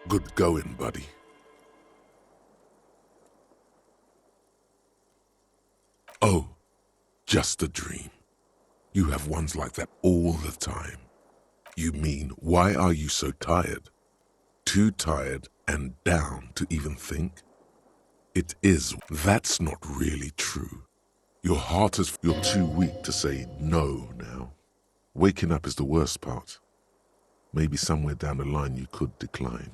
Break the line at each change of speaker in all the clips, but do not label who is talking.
Good going, buddy. Oh, just a dream. You have ones like that all the time. You mean, why are you so tired? Too tired and down to even think? It is. That's not really true. Your heart is... You're too weak to say no now. Waking up is the worst part. Maybe somewhere down the line you could decline.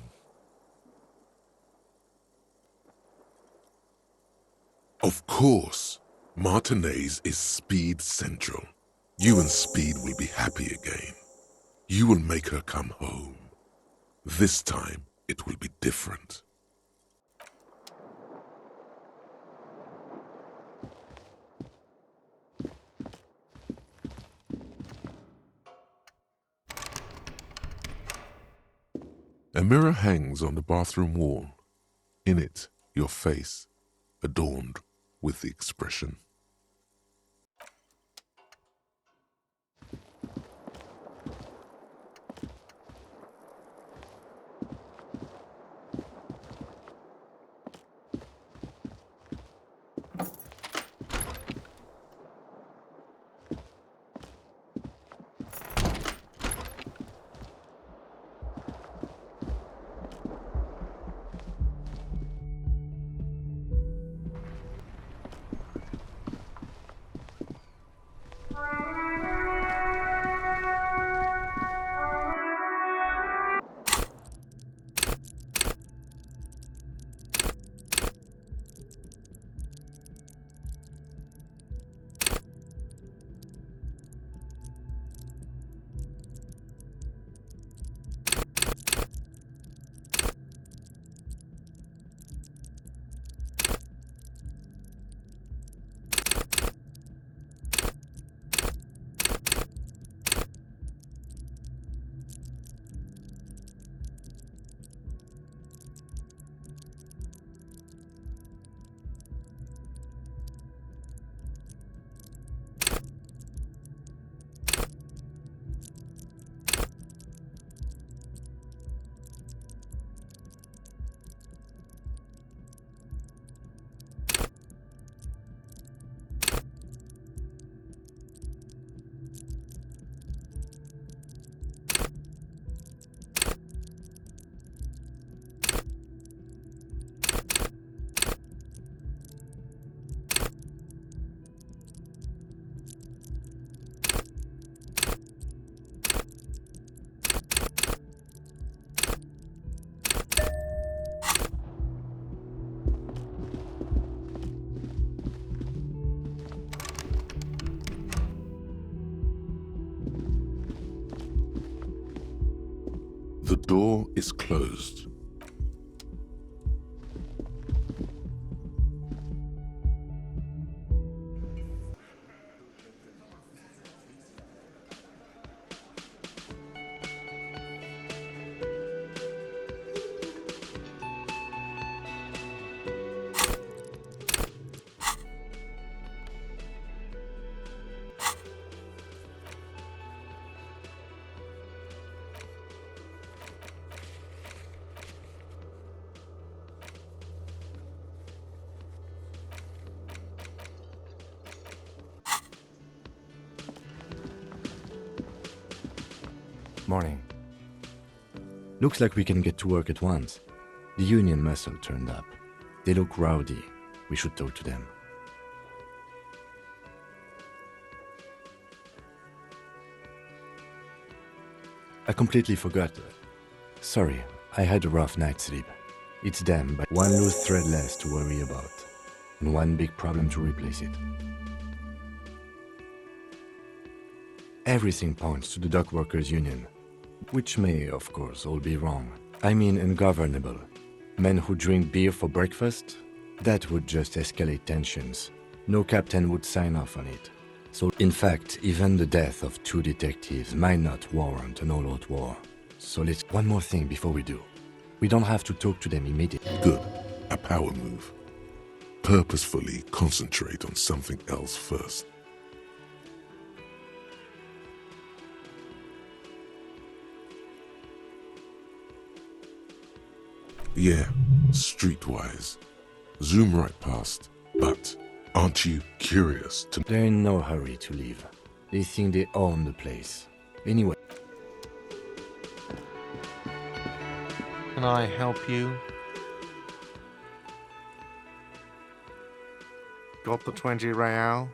Of course, Martinez is Speed Central. You and Speed will be happy again. You will make her come home. This time, it will be different. A mirror hangs on the bathroom wall. In it, your face, adorned with the expression. The door is closed.
Morning. Looks like we can get to work at once. The union muscle turned up. They look rowdy. We should talk to them. I completely forgot. Sorry, I had a rough night's sleep. It's them, but one loose thread less to worry about. And one big problem to replace it. Everything points to the dock workers' union. Which may, of course, all be wrong. I mean ungovernable. Men who drink beer for breakfast? That would just escalate tensions. No captain would sign off on it. So, in fact, even the death of 2 detectives might not warrant an all-out war. So let's... One more thing before we do. We don't have to talk to them immediately.
Good. A power move. Purposefully concentrate on something else first. Yeah, streetwise. Zoom right past. But aren't you curious to...
They're in no hurry to leave. They think they own the place. Anyway,
Can I help you? Got the 20 real?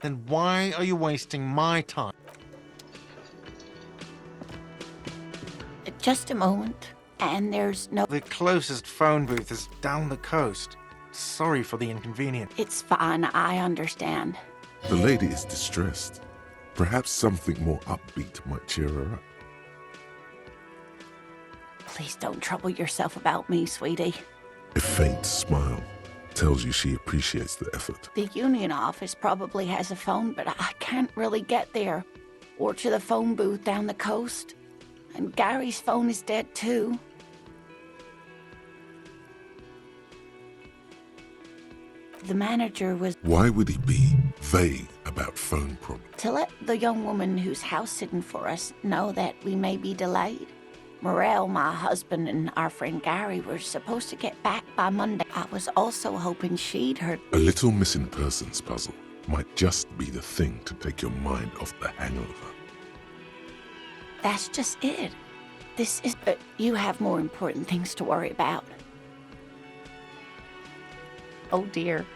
Then why are you wasting my time?
Just a moment, and there's no...
The closest phone booth is down the coast. Sorry for the inconvenience.
It's fine, I understand.
The lady is distressed. Perhaps something more upbeat might cheer her up.
Please don't trouble yourself about me, sweetie.
A faint smile tells you she appreciates the effort.
The union office probably has a phone, but I can't really get there. Or to the phone booth down the coast. And Gary's phone is dead too. The manager was
Why would he be vague about phone problems?
to let the young woman who's house sitting for us know that we may be delayed. Morel, my husband, and our friend Gary were supposed to get back by Monday. I was also hoping she'd heard.
A little missing persons puzzle might just be the thing to take your mind off the hangover.
That's just it. This is... But you have more important things to worry about. Oh dear.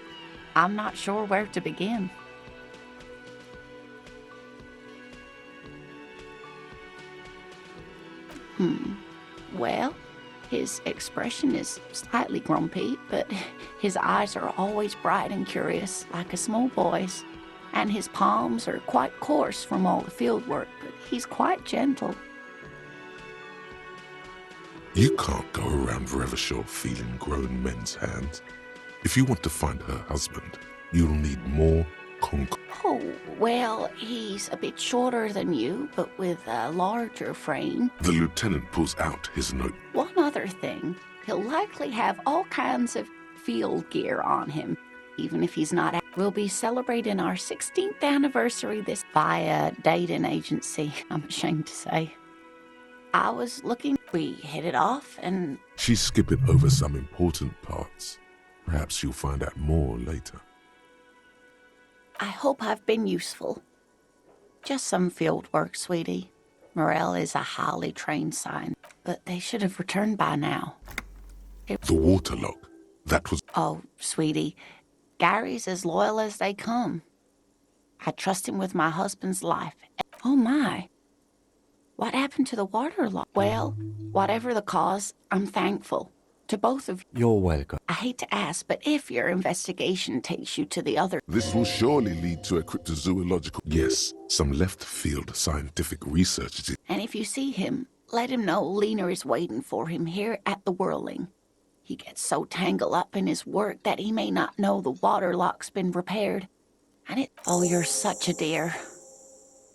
I'm not sure where to begin. Well, his expression is slightly grumpy, but his eyes are always bright and curious, like a small boy's. And his palms are quite coarse from all the field work, but he's quite gentle.
You can't go around Revachol feeling grown men's hands. If you want to find her husband, you'll need more concrete.
Oh, well, he's a bit shorter than you, but with a larger frame.
The lieutenant pulls out his note.
One other thing, he'll likely have all kinds of field gear on him, even if he's not. We'll be celebrating our 16th anniversary this by a dating agency, I'm ashamed to say. I was looking, we hit it off, and
She's skipping over some important parts. Perhaps you'll find out more later.
I hope I've been useful. Just some field work, sweetie. Morel is a highly trained scientist, but they should have returned by now.
The waterlock. That was...
Oh, sweetie, Gary's as loyal as they come. I trust him with my husband's life. Oh my. What happened to the water lock? Well, whatever the cause, I'm thankful. To both of you.
you're welcome.
I hate to ask, but if your investigation takes you to the other...
This will surely lead to a cryptozoological... Yes, some left-field scientific research.
And if you see him, let him know Lena is waiting for him here at the Whirling. He gets so tangled up in his work that he may not know the water lock's been repaired. And it... Oh, you're such a dear.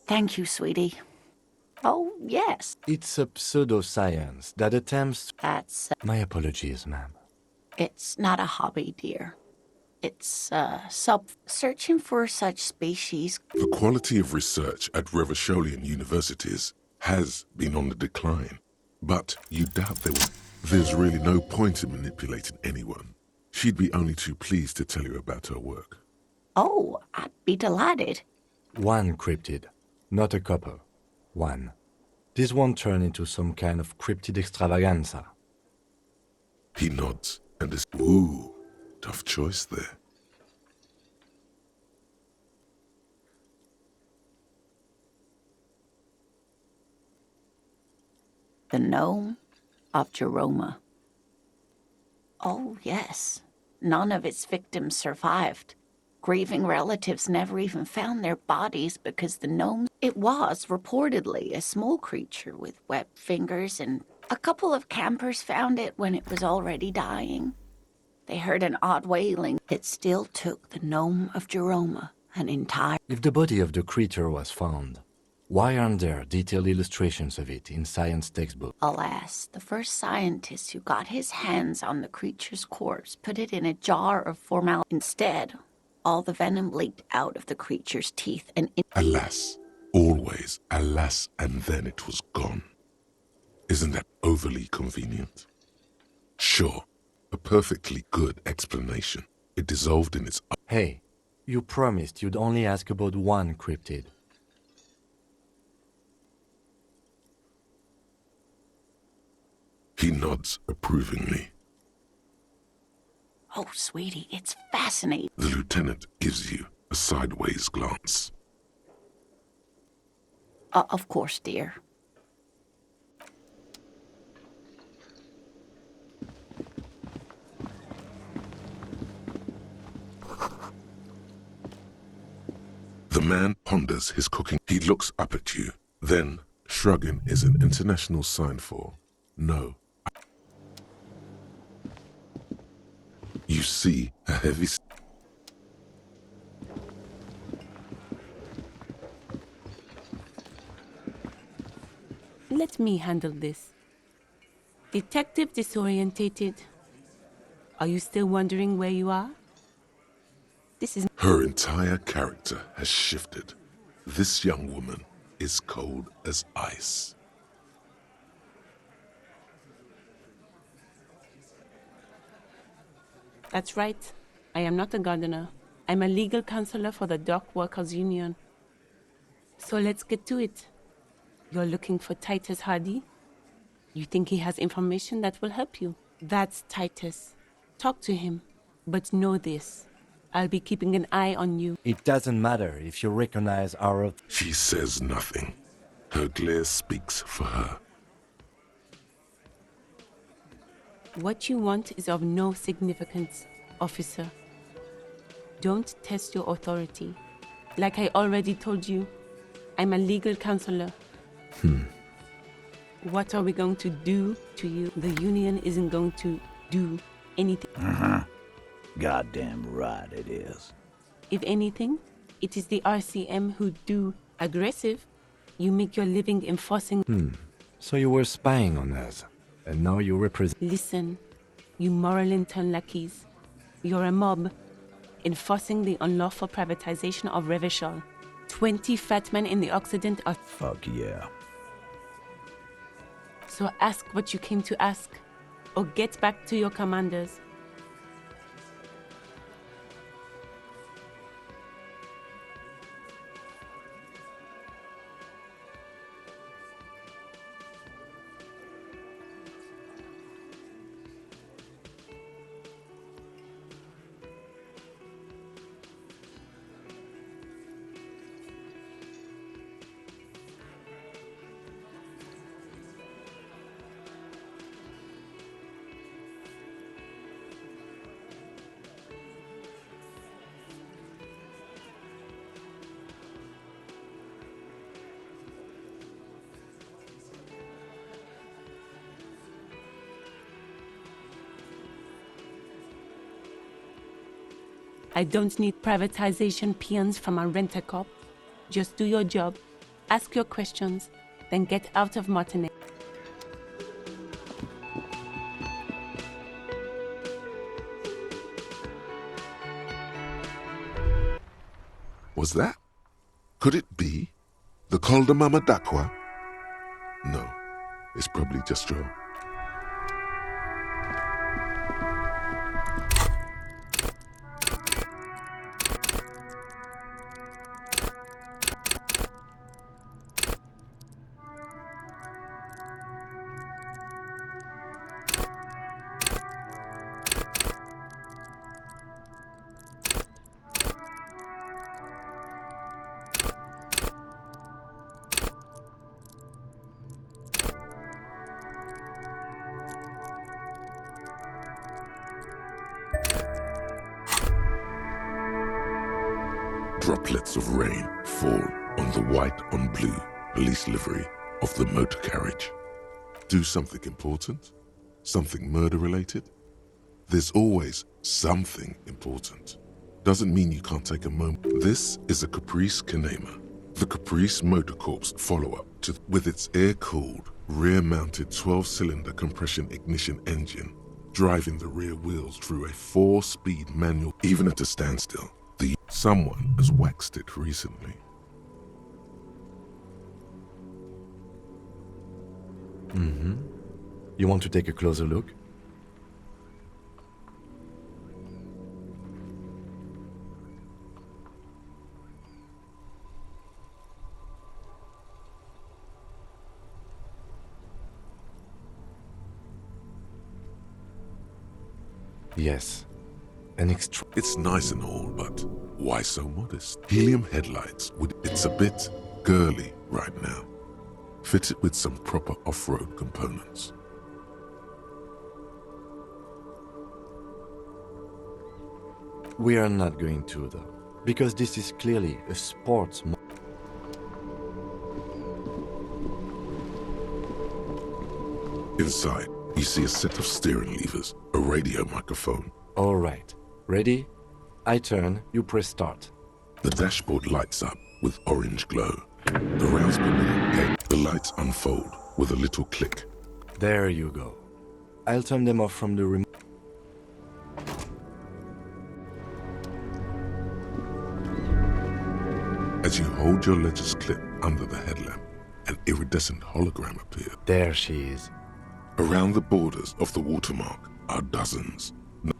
Thank you, sweetie. Oh, yes.
It's a pseudoscience that attempts...
That's...
My apologies, ma'am.
It's not a hobby, dear. It's, searching for such species.
The quality of research at Revacholian universities has been on the decline. But you doubt there's really no point in manipulating anyone. She'd be only too pleased to tell you about her work.
Oh, I'd be delighted.
One cryptid, not a couple. One. This won't turn into some kind of cryptid extravaganza.
He nods and is... Ooh, tough choice there.
The gnome of Jeroma. Oh, yes. None of its victims survived. Grieving relatives never even found their bodies because the gnome... It was reportedly a small creature with webbed fingers, and a couple of campers found it when it was already dying. They heard an odd wailing. It still took the gnome of Jeroma an entire...
If the body of the creature was found, why aren't there detailed illustrations of it in science textbooks?
Alas, the first scientist who got his hands on the creature's corpse put it in a jar of formaldehyde. Instead, all the venom leaked out of the creature's teeth and...
Alas, Always, alas, and then it was gone. Isn't that overly convenient? Sure, a perfectly good explanation. It dissolved in its...
Hey, you promised you'd only ask about one cryptid.
He nods approvingly.
Oh, sweetie, it's fascinating.
The lieutenant gives you a sideways glance.
Of course, dear.
The man ponders his cooking. He looks up at you. Then, shrugging is an international sign for no. You see a heavy...
Let me handle this. Detective disorientated. Are you still wondering where you are? This is...
Her entire character has shifted. This young woman is cold as ice.
That's right. I am not a gardener. I'm a legal counselor for the Dock Workers Union. So let's get to it. You're looking for Titus Hardy? You think he has information that will help you? That's Titus. Talk to him. But know this. I'll be keeping an eye on you.
It doesn't matter if you recognize our...
She says nothing. Her glare speaks for her.
What you want is of no significance, officer. Don't test your authority. Like I already told you, I'm a legal counselor. What are we going to do to you? The union isn't going to do anything.
Goddamn right it is.
If anything, it is the RCM who do. Aggressive. You make your living enforcing...
So you were spying on us, and now you represent...
Listen, you moral intern lackeys. You're a mob, enforcing the unlawful privatization of Revachol. 20 fat men in the Occident are...
Fuck yeah.
So ask what you came to ask, or get back to your commanders. I don't need privatization peons from a rent-a-cop. Just do your job, ask your questions, then get out of Martinet.
Was that? Could it be? The Col de Mama Dakwa? No, it's probably just your... Droplets of rain fall on the white on blue police livery of the motor carriage. Do something important? Something murder-related? There's always something important. Doesn't mean you can't take a moment. This is a Caprice Kanema, the Caprice Motor Corps follow-up to with its air-cooled, rear-mounted 12-cylinder compression ignition engine, driving the rear wheels through a 4-speed manual, even at a standstill. Someone has waxed it recently.
You want to take a closer look? Yes.
It's nice and all, but why so modest? Helium headlights, it's a bit girly right now. Fit it with some proper off-road components.
We are not going to, though, because this is clearly a sports
Inside, you see a set of steering levers, a radio microphone.
All right. Ready? I turn, you press start.
The dashboard lights up with orange glow. The rounds per minute, the lights unfold with a little click.
There you go. I'll turn them off from the remote.
As you hold your ledger's clip under the headlamp, an iridescent hologram appears.
There she is.
Around the borders of the watermark are dozens.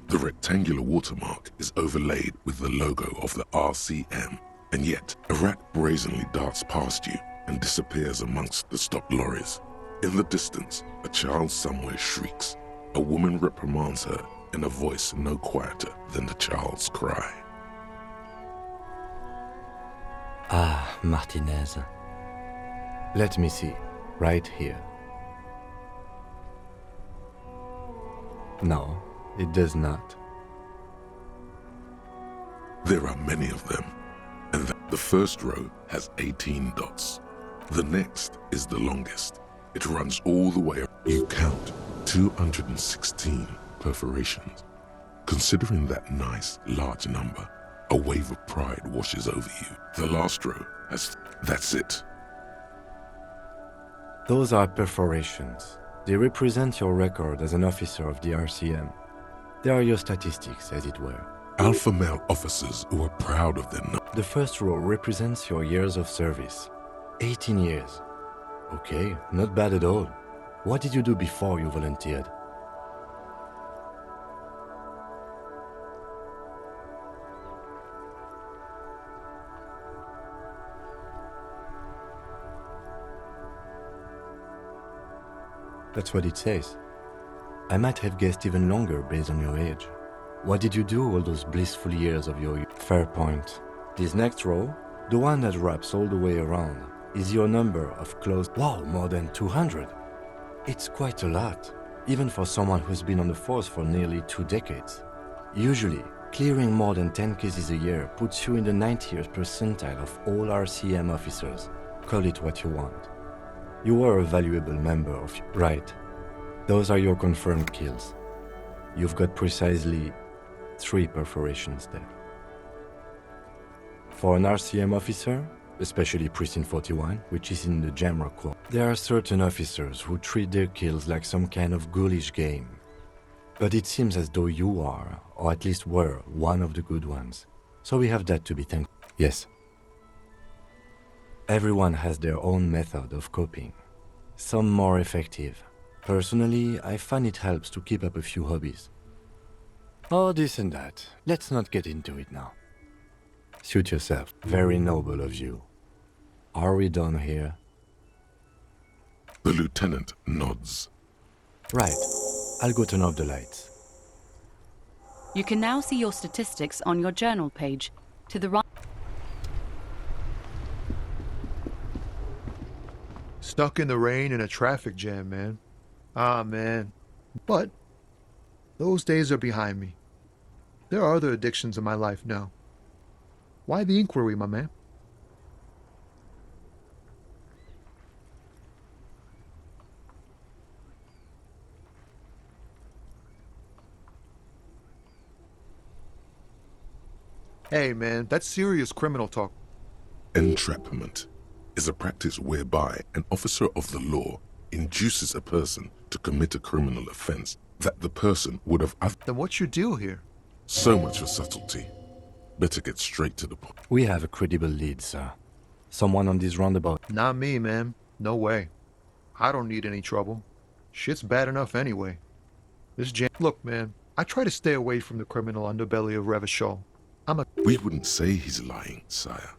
The rectangular watermark is overlaid with the logo of the RCM, and yet a rat brazenly darts past you and disappears amongst the stopped lorries. In the distance, a child somewhere shrieks. A woman reprimands her in a voice no quieter than the child's cry.
Ah, Martinez. Let me see. Right here. No, it does not.
There are many of them, and the first row has 18 dots. The next is the longest. It runs all the way. You count 216 perforations. Considering that nice, large number, a wave of pride washes over you. The last row has... That's it.
Those are perforations. They represent your record as an officer of the RCM. They are your statistics, as it were.
Alpha male officers who are proud of their number.
The first row represents your years of service. 18 years. Okay, not bad at all. What did you do before you volunteered? That's what it says. I might have guessed even longer based on your age. What did you do all those blissful years of your youth? Fair point. This next row, the one that wraps all the way around, is your number of close... Wow, more than 200! It's quite a lot, even for someone who's been on the force for nearly 2 decades. Usually, clearing more than 10 cases a year puts you in the 90th percentile of all RCM officers. Call it what you want. You are a valuable member of... Right. Those are your confirmed kills. You've got precisely 3 perforations there. For an RCM officer, especially Precinct 41, which is in the Jamrock Corps, there are certain officers who treat their kills like some kind of ghoulish game. But it seems as though you are, or at least were, one of the good ones. So we have that to be thankful. Yes. Everyone has their own method of coping. Some more effective. Personally, I find it helps to keep up a few hobbies. Oh, this and that. Let's not get into it now. Suit yourself. Very noble of you. Are we done here?
The lieutenant nods.
Right. I'll go turn off the lights.
You can now see your statistics on your journal page. To the right.
Stuck in the rain in a traffic jam, man. Ah, man. But those days are behind me. There are other addictions in my life now. Why the inquiry, my man? Hey, man, that's serious criminal talk.
Entrapment is a practice whereby an officer of the law induces a person to commit a criminal offense that the person would have...
Then what's your deal here?
So much for subtlety. Better get straight to the point.
We have a credible lead, sir. Someone on this roundabout.
Not me, man. No way. I don't need any trouble. Shit's bad enough anyway. This jam. Look, man, I try to stay away from the criminal underbelly of Revachol.
We wouldn't say he's lying, sire.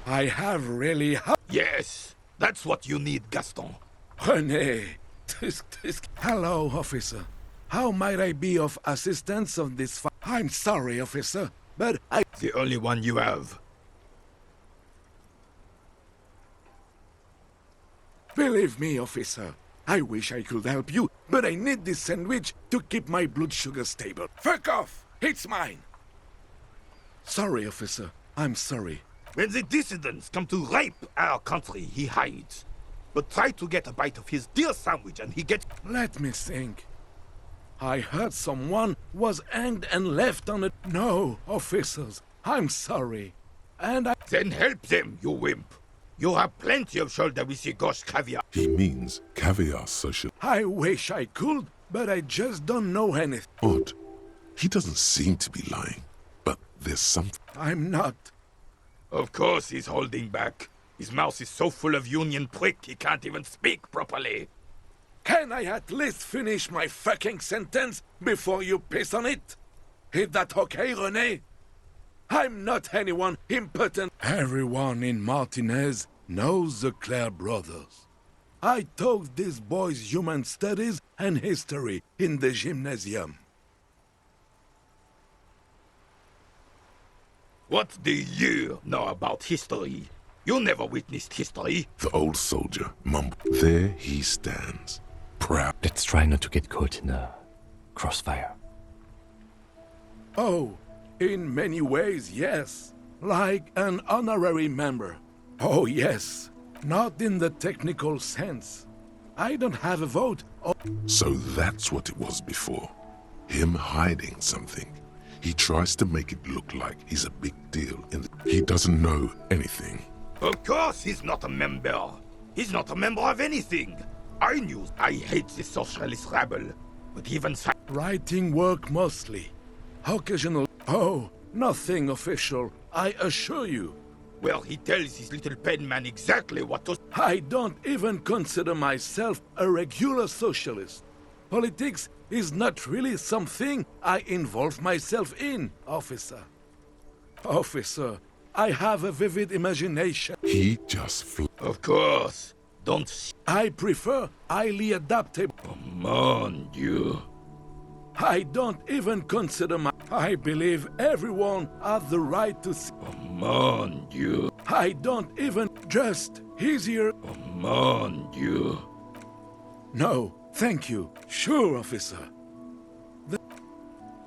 I have really.
Yes, that's what you need, Gaston.
René. Hello, officer. How might I be of assistance on this I'm sorry, officer, but
The only one you have.
Believe me, officer. I wish I could help you, but I need this sandwich to keep my blood sugar stable. Fuck off! It's mine! Sorry, officer. I'm sorry.
When the dissidents come to rape our country, he hides. But try to get a bite of his dear sandwich and he gets...
Let me think. I heard someone was hanged and left on a... No, officers. I'm sorry. And I...
Then help them, you wimp. You have plenty of shoulder with your gauche caviar.
He means caviar social.
I wish I could, but I just don't know anything.
Odd. He doesn't seem to be lying, but there's something.
I'm not.
Of course he's holding back. His mouth is so full of union prick he can't even speak properly.
Can I at least finish my fucking sentence before you piss on it? Is that okay, René? I'm not anyone impotent. Everyone in Martinez knows the Clare brothers. I taught these boys human studies and history in the gymnasium.
What do you know about history? You never witnessed history.
The old soldier mumbled. There he stands, proud.
Let's try not to get caught in a crossfire.
Oh, in many ways, yes. Like an honorary member. Oh, yes. Not in the technical sense. I don't have a vote.
So that's what it was before. Him hiding something. He tries to make it look like he's a big deal. He doesn't know anything.
Of course he's not a member. He's not a member of anything. I knew I hate the socialist rabble. But even
writing work mostly. Occasional. Oh, nothing official, I assure you.
Well, he tells his little pen man exactly what to...
I don't even consider myself a regular socialist. Politics is not really something I involve myself in, officer. Officer, I have a vivid imagination.
He just
Of course. Don't...
I prefer highly adaptable.
Come on, you...
I don't even consider I believe everyone has the right to
Come on, you...
I don't even... Just easier...
Come on, you...
No, thank you. Sure, officer.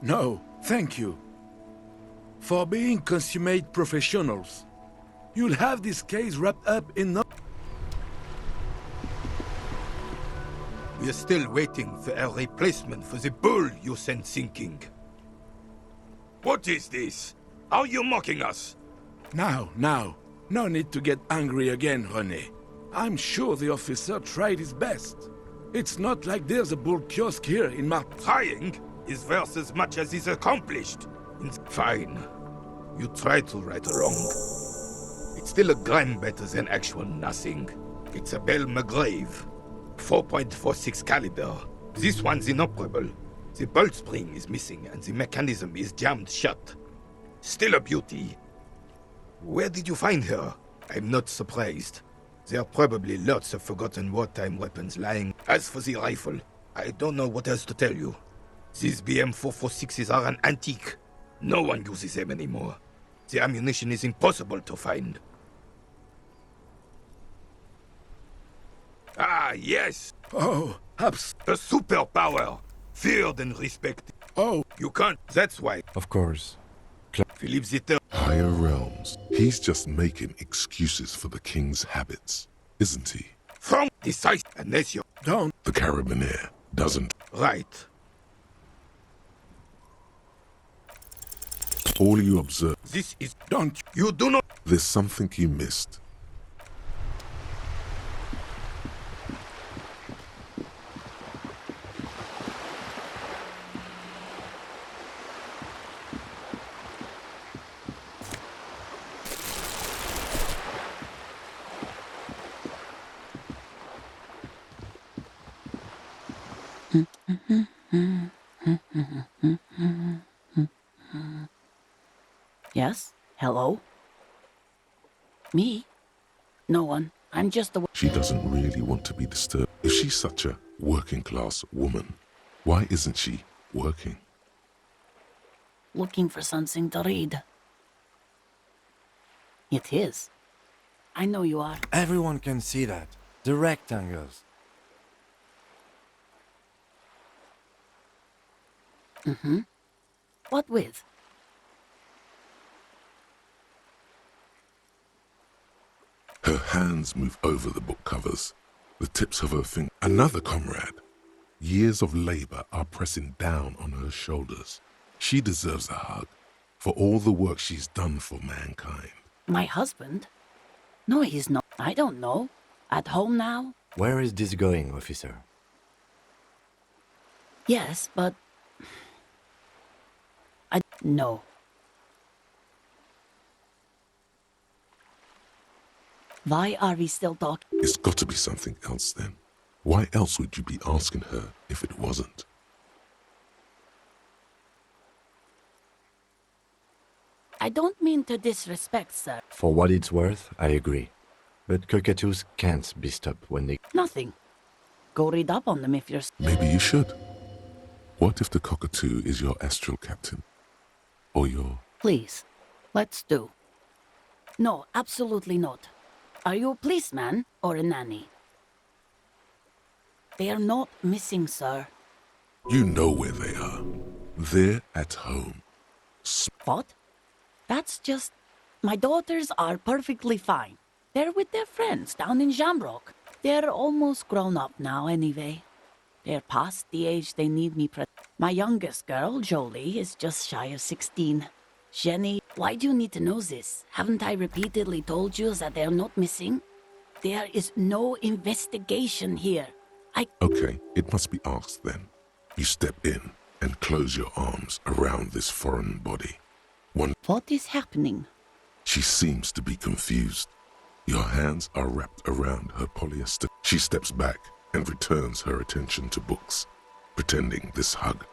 No, thank you. For being consummate professionals. You'll have this case wrapped up in no...
We're still waiting for a replacement for the bull you sent sinking. What is this? Are you mocking us?
Now. No need to get angry again, René. I'm sure the officer tried his best. It's not like there's a bull kiosk here in
Trying is worth as much as is accomplished. Fine. You tried to right a wrong. It's still a gram better than actual nothing. It's a Belle McGrave. 4.46 caliber. This one's inoperable. The bolt spring is missing and the mechanism is jammed shut. Still a beauty. Where did you find her? I'm not surprised. There are probably lots of forgotten wartime weapons lying. As for the rifle, I don't know what else to tell you. These BM-446s are an antique. No one uses them anymore. The ammunition is impossible to find. Ah, yes!
Oh,
A superpower! Feared and respected.
Oh,
You can't, that's why.
Of course.
Philippe Zitter.
higher realms. He's just making excuses for the king's habits, isn't he?
From decisive unless you...
don't.
The Carabinier doesn't.
Right.
All you observe.
This is...
Don't
You do not...
There's something you missed.
Yes? Hello? Me? No one. I'm just the...
She doesn't really want to be disturbed. If she's such a working class woman, why isn't she working?
looking for something to read. It is. I know you are.
Everyone can see that. The rectangles.
Mm-hmm. What with?
Her hands move over the book covers, the tips of her fingers. Another comrade. Years of labor are pressing down on her shoulders. She deserves a hug for all the work she's done for mankind.
My husband? No, he's not. I don't know. At home now?
Where is this going, officer?
Yes, but... No. Why are we still talking?
It's got to be something else then. Why else would you be asking her if it wasn't?
I don't mean to disrespect, sir.
For what it's worth, I agree. But cockatoos can't be stopped when they...
Nothing. Go read up on them if you're...
Maybe you should. What if the cockatoo is your astral captain? Or your...
Please, let's do. No, absolutely not. Are you a policeman or a nanny? They are not missing, sir.
You know where they are. They're at home.
What? That's just... My daughters are perfectly fine. They're with their friends down in Shamrock. They're almost grown up now anyway. They're past the age they need me. My youngest girl, Jolie, is just shy of 16. Jenny, why do you need to know this? Haven't I repeatedly told you that they're not missing? There is no investigation here.
Okay, it must be asked then. You step in and close your arms around this foreign body.
What is happening?
She seems to be confused. Your hands are wrapped around her polyester. She steps back and returns her attention to books, pretending this hug.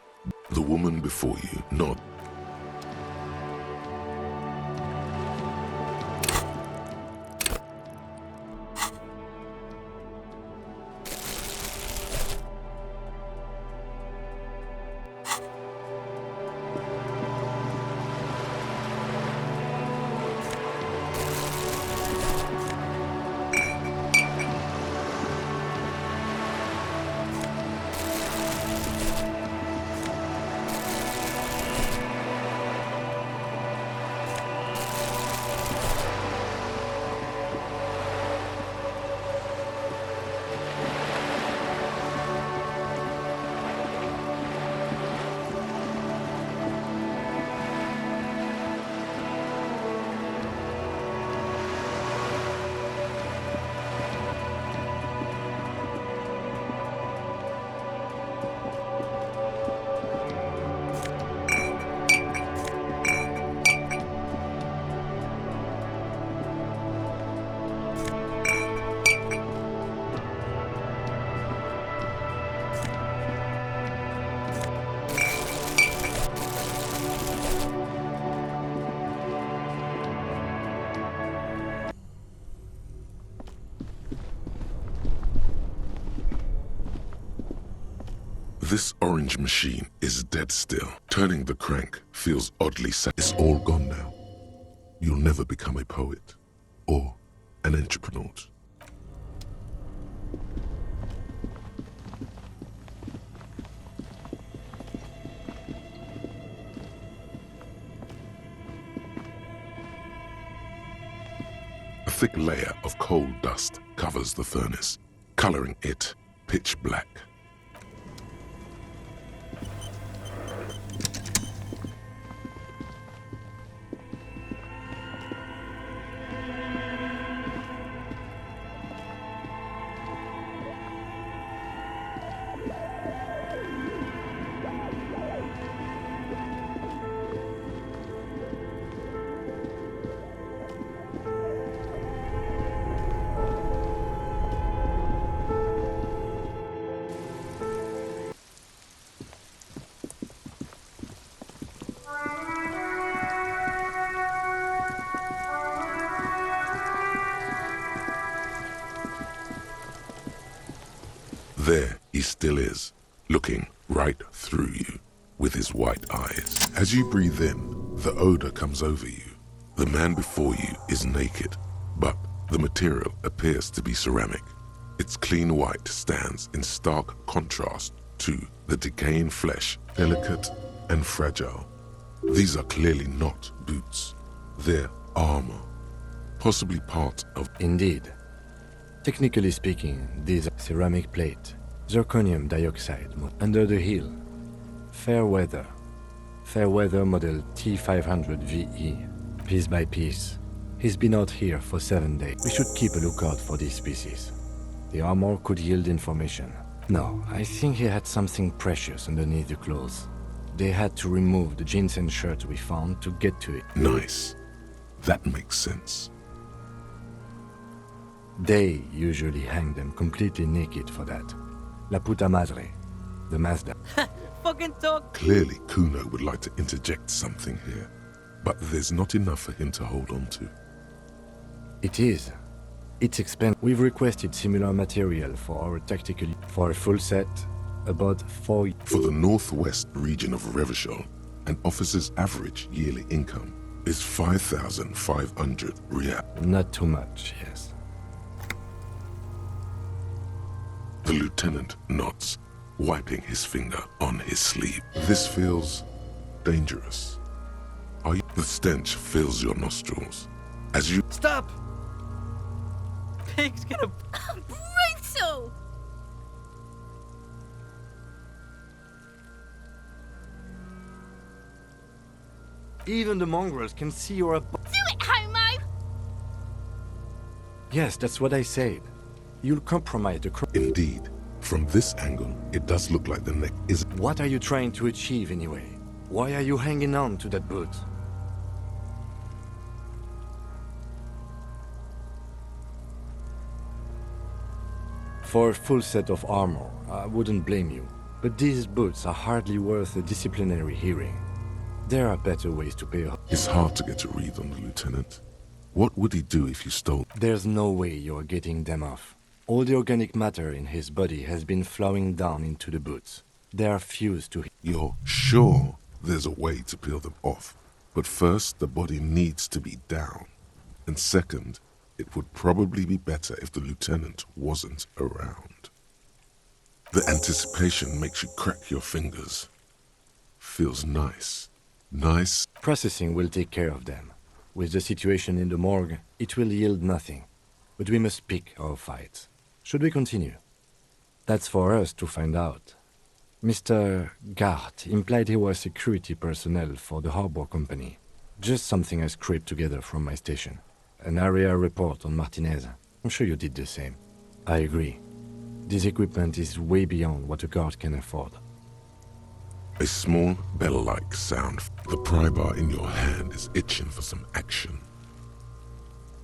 The woman before you nods. This orange machine is dead still. Turning the crank feels oddly sad. It's all gone now. You'll never become a poet or an entrepreneur. A thick layer of coal dust covers the furnace, coloring it pitch black. There he still is, looking right through you with his white eyes. As you breathe in, the odor comes over you. The man before you is naked, but the material appears to be ceramic. Its clean white stands in stark contrast to the decaying flesh, delicate and fragile. These are clearly not boots. They're armor, possibly part of...
Indeed. Technically speaking, these are ceramic plate, zirconium dioxide, under the heel. Fair weather model T500 VE, piece by piece. He's been out here for 7 days. We should keep a lookout for these species. The armor could yield information. No, I think he had something precious underneath the clothes. They had to remove the jeans and shirt we found to get to it.
Nice. That makes sense.
They usually hang them completely naked for that. La puta madre. The Mazda.
Fucking talk.
Clearly, Kuno would like to interject something here, but there's not enough for him to hold on to.
It is. It's expensive. We've requested similar material for our tactical... For a full set, about 4...
For the northwest region of Revachol, an officer's average yearly income is 5,500 real.
Not too much, yes.
The lieutenant nods, wiping his finger on his sleeve. This feels dangerous. The stench fills your nostrils as you...
Stop! Pig's gonna...
Brutal!
Even the mongrels can see you're a...
Do it, homo!
Yes, that's what I said. You'll compromise the...
Indeed. From this angle, it does look like the neck is...
What are you trying to achieve anyway? Why are you hanging on to that boot? For a full set of armor, I wouldn't blame you. But these boots are hardly worth a disciplinary hearing. There are better ways to pay off.
It's hard to get a read on the lieutenant. What would he do if you stole...
There's no way you're getting them off. All the organic matter in his body has been flowing down into the boots. They are fused to...
You're sure there's a way to peel them off? But first, the body needs to be down. And second, it would probably be better if the lieutenant wasn't around. The anticipation makes you crack your fingers. Feels nice. Nice.
Processing will take care of them. With the situation in the morgue, it will yield nothing. But we must pick our fights. Should we continue? That's for us to find out. Mr. Gart implied he was security personnel for the harbor company. Just something I scraped together from my station. An area report on Martinez. I'm sure you did the same. I agree. This equipment is way beyond what a guard can afford.
A small bell-like sound. The pry bar in your hand is itching for some action.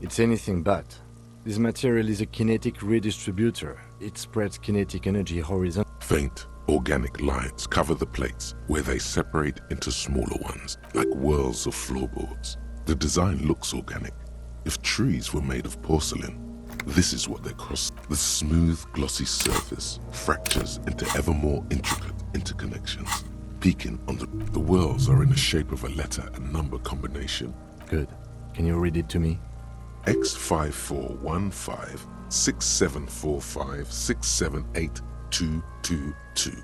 It's anything but. This material is a kinetic redistributor. It spreads kinetic energy horizontally.
Faint, organic lines cover the plates where they separate into smaller ones, like whirls of floorboards. The design looks organic. If trees were made of porcelain, this is what they cross. The smooth, glossy surface fractures into ever more intricate interconnections. Peeking on the whirls are in the shape of a letter and number combination.
Good. Can you read it to me?
X54156745678222.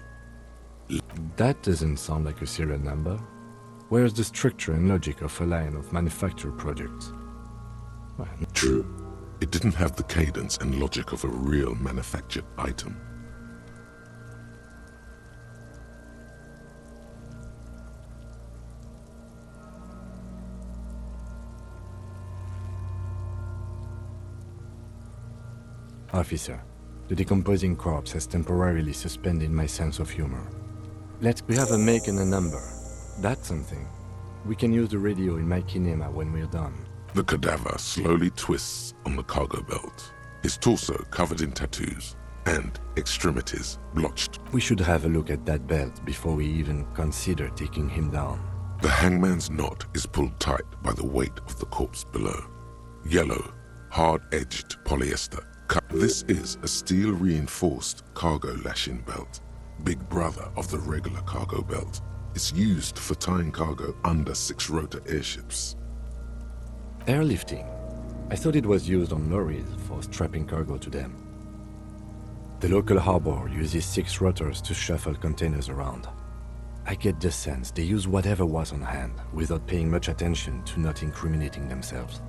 That doesn't sound like a serial number. Where's the structure and logic of a line of manufactured products? Well,
true. It didn't have the cadence and logic of a real manufactured item.
Officer, the decomposing corpse has temporarily suspended my sense of humor. We have a make and a number. That's something. We can use the radio in my kinema when we're done.
The cadaver slowly twists on the cargo belt, his torso covered in tattoos and extremities blotched.
We should have a look at that belt before we even consider taking him down.
The hangman's knot is pulled tight by the weight of the corpse below. Yellow, hard-edged polyester This is a steel-reinforced cargo lashing belt, big brother of the regular cargo belt. It's used for tying cargo under 6-rotor airships.
Airlifting. I thought it was used on lorries for strapping cargo to them. The local harbor uses 6 rotors to shuffle containers around. I get the sense they use whatever was on hand without paying much attention to not incriminating themselves.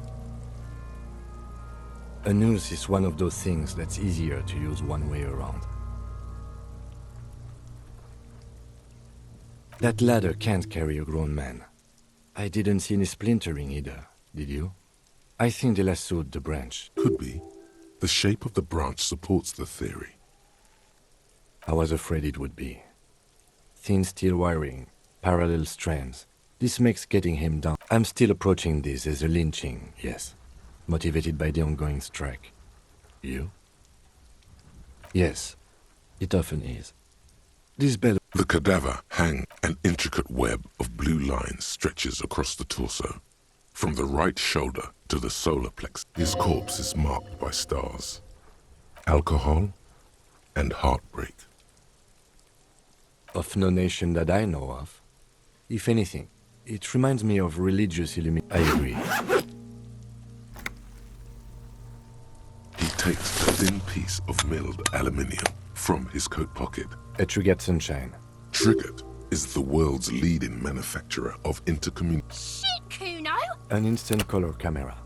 A noose is one of those things that's easier to use one way around. That ladder can't carry a grown man. I didn't see any splintering either, did you? I think they lassoed the branch.
Could be. The shape of the branch supports the theory.
I was afraid it would be. Thin steel wiring, parallel strands. This makes getting him down. I'm still approaching this as a lynching, yes. Motivated by the ongoing strike. You? Yes, it often is. This bell...
The cadaver hang an intricate web of blue lines stretches across the torso. From the right shoulder to the solar plexus, his corpse is marked by stars, alcohol, and heartbreak.
Of no nation that I know of. If anything, it reminds me of religious illumination. I agree.
He takes a thin piece of milled aluminium from his coat pocket.
A Trigger Sunshine.
Triggered is the world's leading manufacturer of
Shit, Kuno!
An instant color camera.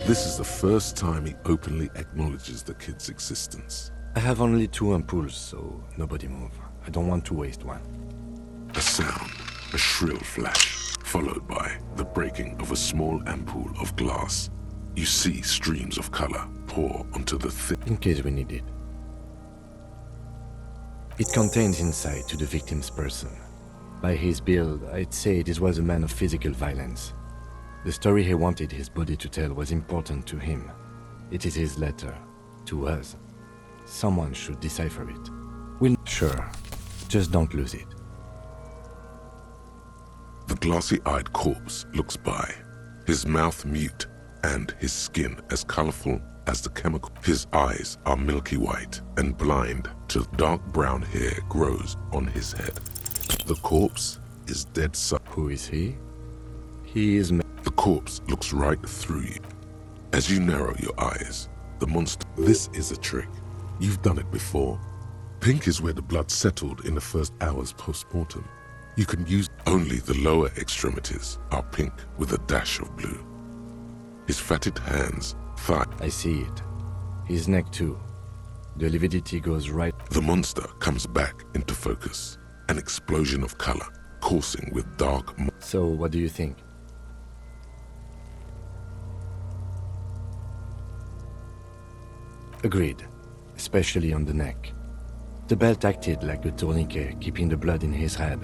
This is the first time he openly acknowledges the kid's existence.
I have only 2 ampoules, so nobody move. I don't want to waste one.
A sound, a shrill flash, followed by the breaking of a small ampoule of glass. You see streams of color pour onto the thin...
In case we need it. It contains insight to the victim's person. By his build, I'd say this was a man of physical violence. The story he wanted his body to tell was important to him. It is his letter, to us. Someone should decipher it. We'll... Sure, just don't lose it.
The glassy-eyed corpse looks by, his mouth mute and his skin as colorful as the chemical. His eyes are milky white and blind till dark brown hair grows on his head. The corpse is dead silent.
Who is he? He is...
The corpse looks right through you. As you narrow your eyes, the monster... This is a trick. You've done it before. Pink is where the blood settled in the first hours post-mortem. You can use... Only the lower extremities are pink with a dash of blue. His fatted hands, thigh...
I see it. His neck too. The lividity goes right...
The monster comes back into focus. An explosion of color, coursing with dark...
So, what do you think? Agreed. Especially on the neck. The belt acted like a tourniquet, keeping the blood in his head.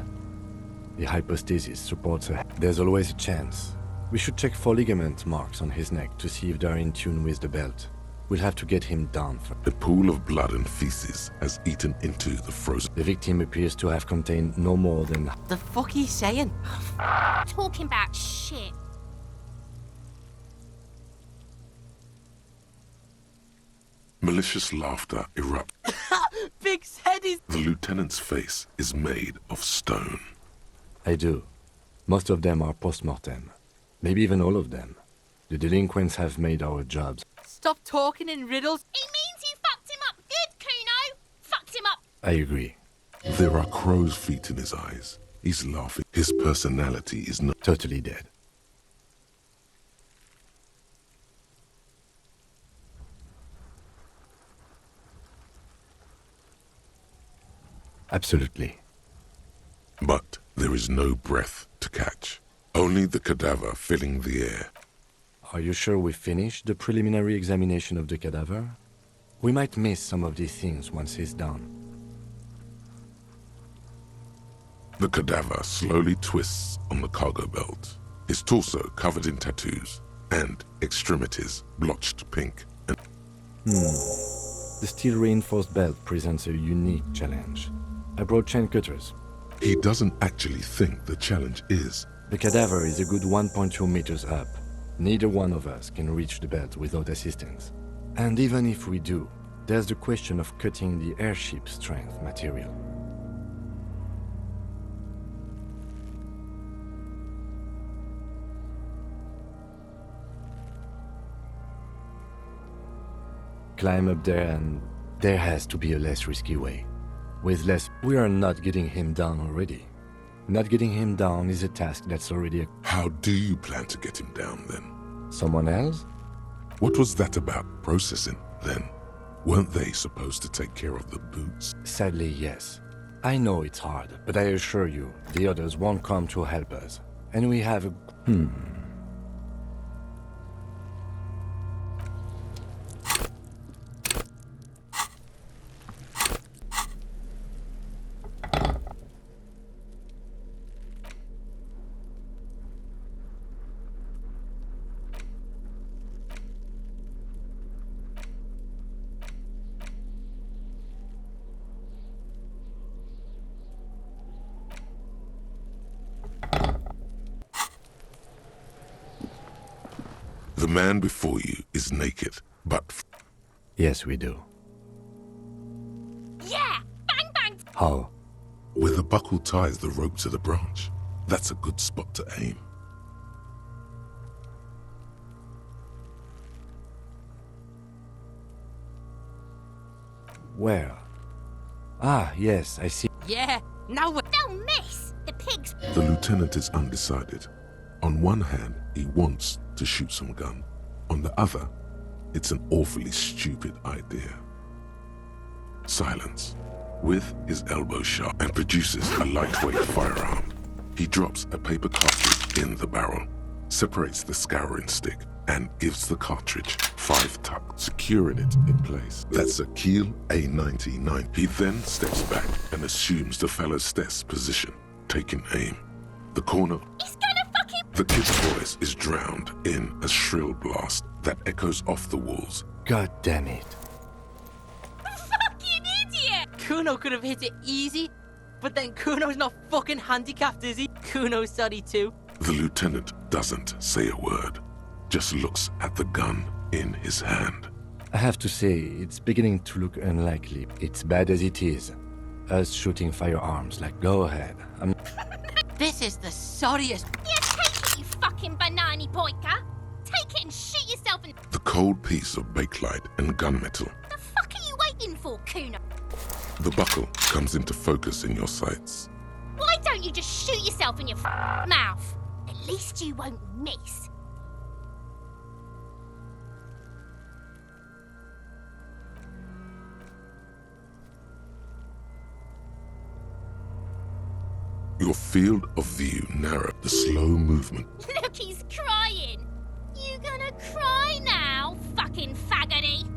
The hypostasis supports her. There's always a chance. We should check for ligament marks on his neck to see if they're in tune with the belt. We'll have to get him down first.
A pool of blood and feces has eaten into the frozen...
The victim appears to have contained no more than...
The fuck he's saying?
Talking about shit.
Malicious laughter erupts.
Big's head is...
The lieutenant's face is made of stone.
I do. Most of them are post-mortem. Maybe even all of them. The delinquents have made our jobs.
Stop talking in riddles.
He means you fucked him up good, Kuno. Fucked him up.
I agree.
There are crow's feet in his eyes. He's laughing. His personality is not...
Totally dead. Absolutely.
But there is no breath to catch. Only the cadaver filling the air.
Are you sure we finished the preliminary examination of the cadaver? We might miss some of these things once he's done.
The cadaver slowly twists on the cargo belt, his torso covered in tattoos, and extremities blotched pink. And
The steel-reinforced belt presents a unique challenge. I brought chain cutters.
He doesn't actually think the challenge is.
The cadaver is a good 1.2 meters up. Neither one of us can reach the belt without assistance. And even if we do, there's the question of cutting the airship strength material. Climb up there, and there has to be a less risky way. With less, we are not getting him down already. Not getting him down is a task that's already
How do you plan to get him down then?
someone else?
What was that about processing then? Weren't they supposed to take care of the boots?
Sadly, yes. I know it's hard, but I assure you, the others won't come to help us. And we have a...
The man before you is naked, but
Yes, we do.
Yeah! Bang bang!
How?
where the buckle ties the rope to the branch, that's a good spot to aim.
Where? Ah, yes, I see.
Yeah, now we're...
They'll miss! The pigs...
The lieutenant is undecided. On one hand, he wants to shoot some gun. On the other, it's an awfully stupid idea. Silence. With his elbow sharp and produces a lightweight firearm. He drops a paper cartridge in the barrel, separates the scouring stick, and gives the cartridge 5 tucks, securing it in place. That's a Kiel A99. He then steps back and assumes the fellow's desk position, taking aim. The corner...
He's gonna fucking...
The kid's voice is drowned in a shrill blast that echoes off the walls.
God damn it.
Fucking idiot!
Kuno could have hit it easy, but then Kuno's not fucking handicapped, is he? Kuno's sorry too.
The lieutenant doesn't say a word, just looks at the gun in his hand.
I have to say, it's beginning to look unlikely. It's bad as it is. Us shooting firearms, like, go ahead.
This is the sorriest...
Yeah, take it, you fucking banana boyka! Take it and shoot yourself in...
The cold piece of bakelite and gunmetal.
The fuck are you waiting for, Kuno?
The buckle comes into focus in your sights.
Why don't you just shoot yourself in your mouth? At least you won't miss.
Your field of view narrowed, the slow movement.
Look, he's crying. You gonna cry now, fucking faggoty?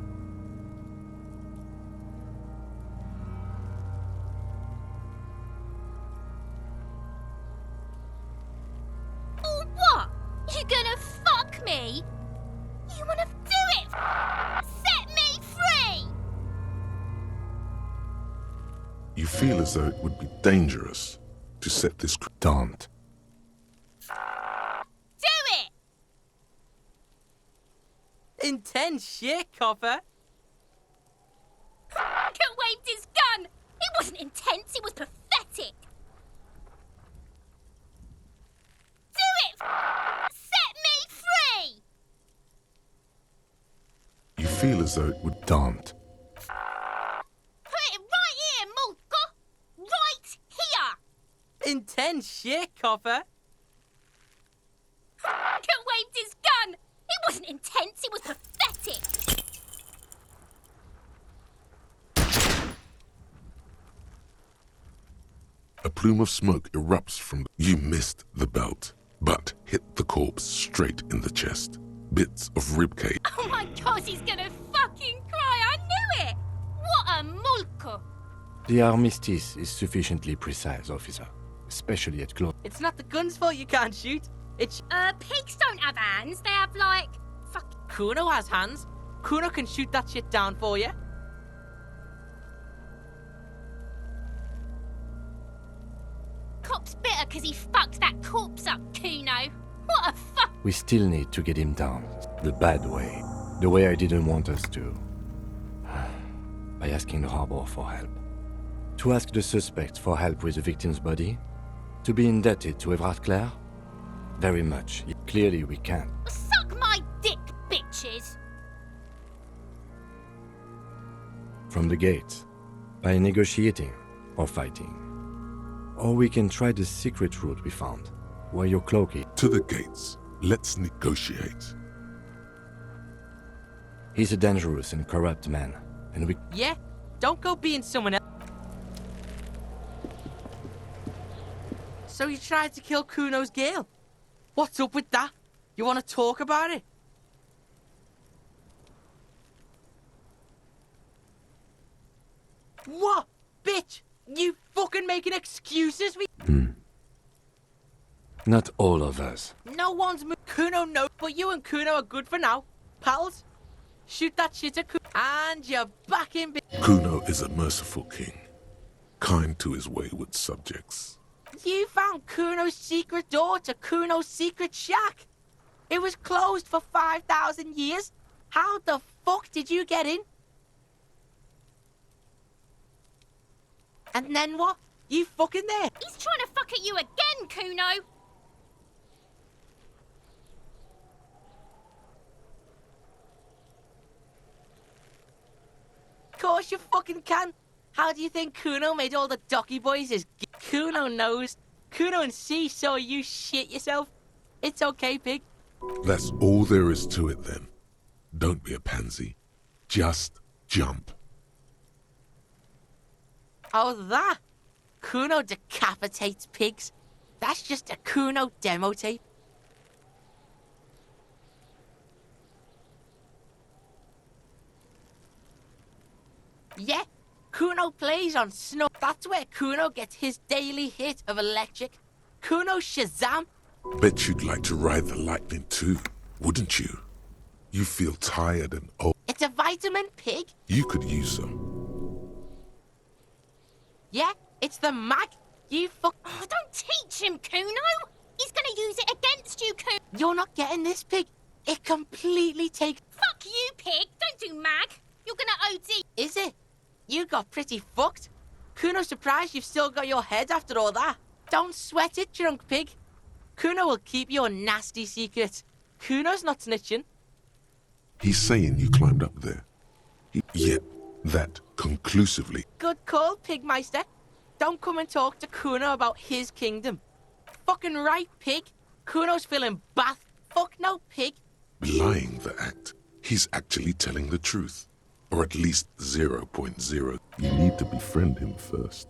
Or what? You gonna fuck me? You wanna do it? Set me free!
You feel as though it would be dangerous to set this...
Don't.
Do it!
Intense shit, copper.
Could waved his gun! It wasn't intense, it was pathetic! Do it! Set me free!
You feel as though it would...
Don't.
Put it right here, Mulka! Right here!
Intense shit, copper.
Could waved his gun! It wasn't intense, it was pathetic!
A plume of smoke erupts from... You missed the belt, but hit the corpse straight in the chest. Bits of ribcage.
Oh my god, he's gonna fucking cry! I knew it! What a Mulka!
The armistice is sufficiently precise, officer. Especially at close.
It's not the gun's fault you can't shoot. It's...
Pigs don't have hands, they have like... Fuck...
Kuno has hands. Kuno can shoot that shit down for you.
Cop's bitter because he fucked that corpse up, Kuno. What a fuck...
We still need to get him down. The bad way. The way I didn't want us to. By asking the harbor for help. To ask the suspect for help with the victim's body? To be indebted to Evrard Clare? Very much. Clearly we can't.
Suck my dick, bitches!
From the gates. By negotiating or fighting. Or we can try the secret route we found, where your cloak is.
To the gates. Let's negotiate.
He's a dangerous and corrupt man, and we...
Yeah? Don't go being someone else. So you tried to kill Kuno's girl? What's up with that? You want to talk about it? What? Bitch! You fucking making excuses?
Not all of us.
No one's Kuno knows, but you and Kuno are good for now. Pals? Shoot that shit at Kuno. And you're back in
Kuno is a merciful king, kind to his wayward subjects.
You found Kuno's secret door to Kuno's secret shack. It was closed for 5,000 years. How the fuck did you get in? And then what? You fucking there?
He's trying to fuck at you again, Kuno!
Of course you fucking can. How do you think Kuno made all the docky boys his Kuno knows. Kuno and C saw you shit yourself. It's okay, pig.
That's all there is to it then. Don't be a pansy. Just jump.
Oh, that? Kuno decapitates pigs. That's just a Kuno demo tape. Yeah, Kuno plays on snow. That's where Kuno gets his daily hit of electric. Kuno Shazam.
Bet you'd like to ride the lightning too, wouldn't you? You feel tired and old.
It's a vitamin, pig.
You could use some.
Yeah, it's the mag. You fuck.
Oh, don't teach him, Kuno! He's gonna use it against you, Kuno!
You're not getting this, pig. It completely takes.
Fuck you, pig! Don't do mag! You're gonna OD!
Is it? You got pretty fucked. Kuno's surprised you've still got your head after all that. Don't sweat it, drunk pig. Kuno will keep your nasty secret. Kuno's not snitching.
He's saying you climbed up there. Yet, that conclusively.
Good call, Pigmeister. Don't come and talk to Kuno about his kingdom. Fucking right, pig. Kuno's feeling bath. Fuck no, pig.
Belying the act. He's actually telling the truth. Or at least 0.0. You need to befriend him first.